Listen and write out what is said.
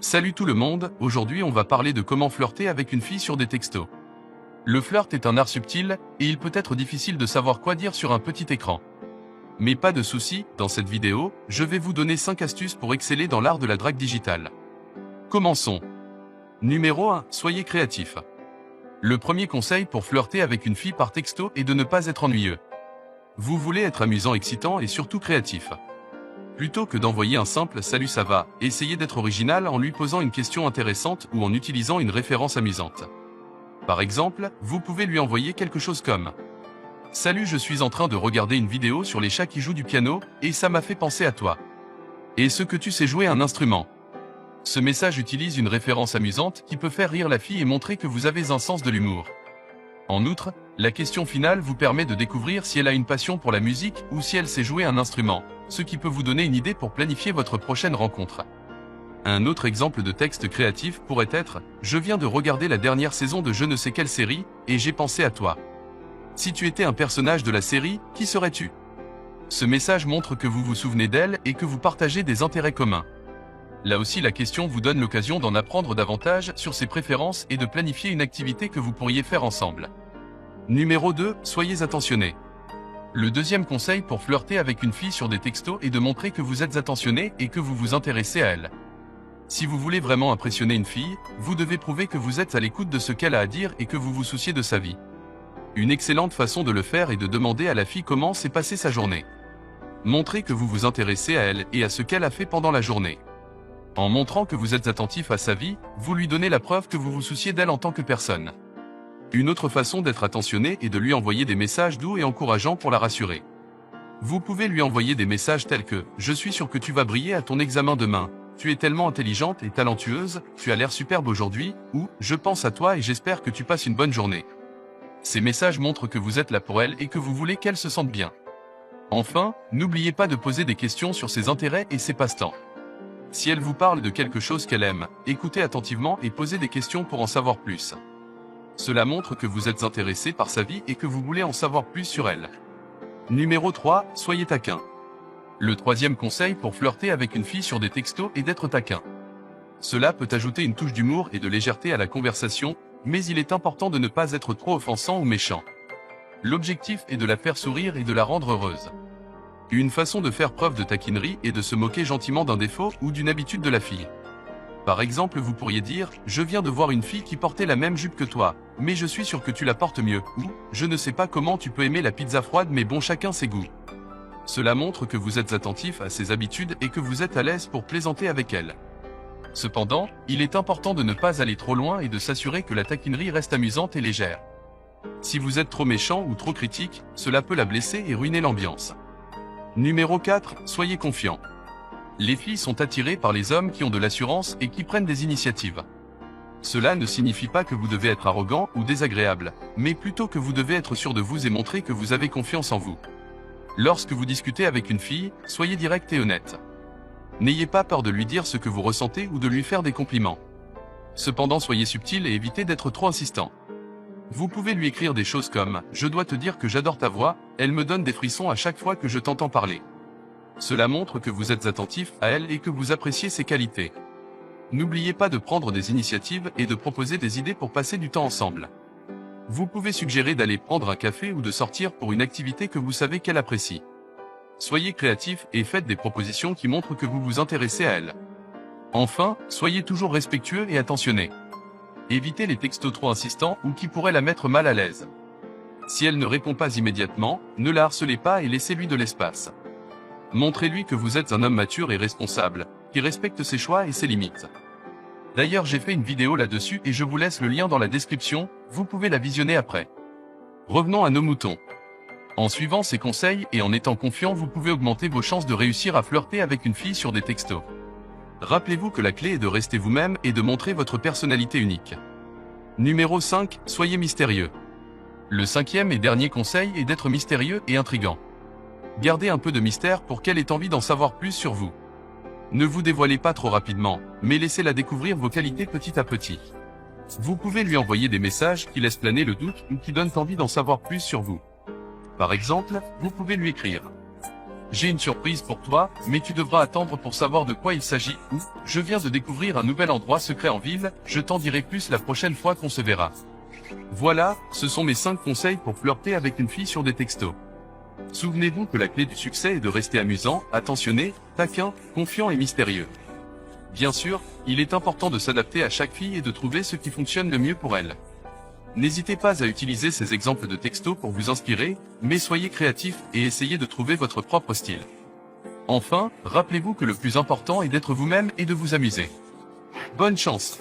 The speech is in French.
Salut tout le monde, aujourd'hui on va parler de comment flirter avec une fille sur des textos. Le flirt est un art subtil, et il peut être difficile de savoir quoi dire sur un petit écran. Mais pas de souci, dans cette vidéo, je vais vous donner 5 astuces pour exceller dans l'art de la drague digitale. Commençons. Numéro 1, soyez créatif. Le premier conseil pour flirter avec une fille par texto est de ne pas être ennuyeux. Vous voulez être amusant, excitant et surtout créatif. Plutôt que d'envoyer un simple « Salut ça va », essayez d'être original en lui posant une question intéressante ou en utilisant une référence amusante. Par exemple, vous pouvez lui envoyer quelque chose comme « Salut, je suis en train de regarder une vidéo sur les chats qui jouent du piano, et ça m'a fait penser à toi. Est-ce que tu sais jouer un instrument ?» Ce message utilise une référence amusante qui peut faire rire la fille et montrer que vous avez un sens de l'humour. En outre, la question finale vous permet de découvrir si elle a une passion pour la musique ou si elle sait jouer un instrument, ce qui peut vous donner une idée pour planifier votre prochaine rencontre. Un autre exemple de texte créatif pourrait être « Je viens de regarder la dernière saison de je ne sais quelle série, et j'ai pensé à toi. Si tu étais un personnage de la série, qui serais-tu » Ce message montre que vous vous souvenez d'elle et que vous partagez des intérêts communs. Là aussi, la question vous donne l'occasion d'en apprendre davantage sur ses préférences et de planifier une activité que vous pourriez faire ensemble. Numéro 2, soyez attentionné. Le deuxième conseil pour flirter avec une fille sur des textos est de montrer que vous êtes attentionné et que vous vous intéressez à elle. Si vous voulez vraiment impressionner une fille, vous devez prouver que vous êtes à l'écoute de ce qu'elle a à dire et que vous vous souciez de sa vie. Une excellente façon de le faire est de demander à la fille comment s'est passée sa journée. Montrez que vous vous intéressez à elle et à ce qu'elle a fait pendant la journée. En montrant que vous êtes attentif à sa vie, vous lui donnez la preuve que vous vous souciez d'elle en tant que personne. Une autre façon d'être attentionné est de lui envoyer des messages doux et encourageants pour la rassurer. Vous pouvez lui envoyer des messages tels que « Je suis sûr que tu vas briller à ton examen demain, tu es tellement intelligente et talentueuse, tu as l'air superbe aujourd'hui » ou « Je pense à toi et j'espère que tu passes une bonne journée ». Ces messages montrent que vous êtes là pour elle et que vous voulez qu'elle se sente bien. Enfin, n'oubliez pas de poser des questions sur ses intérêts et ses passe-temps. Si elle vous parle de quelque chose qu'elle aime, écoutez attentivement et posez des questions pour en savoir plus. Cela montre que vous êtes intéressé par sa vie et que vous voulez en savoir plus sur elle. Numéro 3, soyez taquin. Le troisième conseil pour flirter avec une fille sur des textos est d'être taquin. Cela peut ajouter une touche d'humour et de légèreté à la conversation, mais il est important de ne pas être trop offensant ou méchant. L'objectif est de la faire sourire et de la rendre heureuse. Une façon de faire preuve de taquinerie est de se moquer gentiment d'un défaut ou d'une habitude de la fille. Par exemple, vous pourriez dire « Je viens de voir une fille qui portait la même jupe que toi, mais je suis sûr que tu la portes mieux » ou « Je ne sais pas comment tu peux aimer la pizza froide mais bon, chacun ses goûts ». Cela montre que vous êtes attentif à ses habitudes et que vous êtes à l'aise pour plaisanter avec elle. Cependant, il est important de ne pas aller trop loin et de s'assurer que la taquinerie reste amusante et légère. Si vous êtes trop méchant ou trop critique, cela peut la blesser et ruiner l'ambiance. Numéro 4, soyez confiant. Les filles sont attirées par les hommes qui ont de l'assurance et qui prennent des initiatives. Cela ne signifie pas que vous devez être arrogant ou désagréable, mais plutôt que vous devez être sûr de vous et montrer que vous avez confiance en vous. Lorsque vous discutez avec une fille, soyez direct et honnête. N'ayez pas peur de lui dire ce que vous ressentez ou de lui faire des compliments. Cependant, soyez subtil et évitez d'être trop insistant. Vous pouvez lui écrire des choses comme « Je dois te dire que j'adore ta voix, elle me donne des frissons à chaque fois que je t'entends parler ». Cela montre que vous êtes attentif à elle et que vous appréciez ses qualités. N'oubliez pas de prendre des initiatives et de proposer des idées pour passer du temps ensemble. Vous pouvez suggérer d'aller prendre un café ou de sortir pour une activité que vous savez qu'elle apprécie. Soyez créatif et faites des propositions qui montrent que vous vous intéressez à elle. Enfin, soyez toujours respectueux et attentionné. Évitez les textos trop insistants ou qui pourraient la mettre mal à l'aise. Si elle ne répond pas immédiatement, ne la harcelez pas et laissez-lui de l'espace. Montrez-lui que vous êtes un homme mature et responsable, qui respecte ses choix et ses limites. D'ailleurs, j'ai fait une vidéo là-dessus et je vous laisse le lien dans la description, vous pouvez la visionner après. Revenons à nos moutons. En suivant ces conseils et en étant confiant, vous pouvez augmenter vos chances de réussir à flirter avec une fille sur des textos. Rappelez-vous que la clé est de rester vous-même et de montrer votre personnalité unique. Numéro 5, soyez mystérieux. Le cinquième et dernier conseil est d'être mystérieux et intriguant. Gardez un peu de mystère pour qu'elle ait envie d'en savoir plus sur vous. Ne vous dévoilez pas trop rapidement, mais laissez-la découvrir vos qualités petit à petit. Vous pouvez lui envoyer des messages qui laissent planer le doute ou qui donnent envie d'en savoir plus sur vous. Par exemple, vous pouvez lui écrire J'ai une surprise pour toi, mais tu devras attendre pour savoir de quoi il s'agit, ou je viens de découvrir un nouvel endroit secret en ville, je t'en dirai plus la prochaine fois qu'on se verra. Voilà, ce sont mes 5 conseils pour flirter avec une fille sur des textos. Souvenez-vous que la clé du succès est de rester amusant, attentionné, taquin, confiant et mystérieux. Bien sûr, il est important de s'adapter à chaque fille et de trouver ce qui fonctionne le mieux pour elle. N'hésitez pas à utiliser ces exemples de textos pour vous inspirer, mais soyez créatif et essayez de trouver votre propre style. Enfin, rappelez-vous que le plus important est d'être vous-même et de vous amuser. Bonne chance!